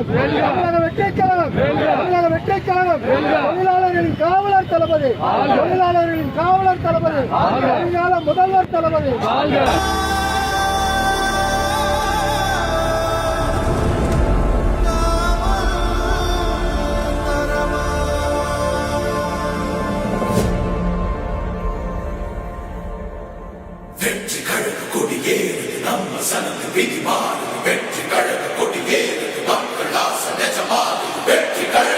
கழகம், தமிழக வெற்றிக் கழகம், தமிழக வெற்றிக் கழகம், தொழிலாளர்களின் காவலர் தளபதி, தொழிலாளர்களின் காவலர் தளபதி, வருங்கால முதல்வர் தளபதி. வெற்றி கழக கொடியேறு நம்ம சனது விதி மாறு வெற்றி கழக கொடியேறு மக்கள் ஆசை நிஜமாறு வெற்றி கழக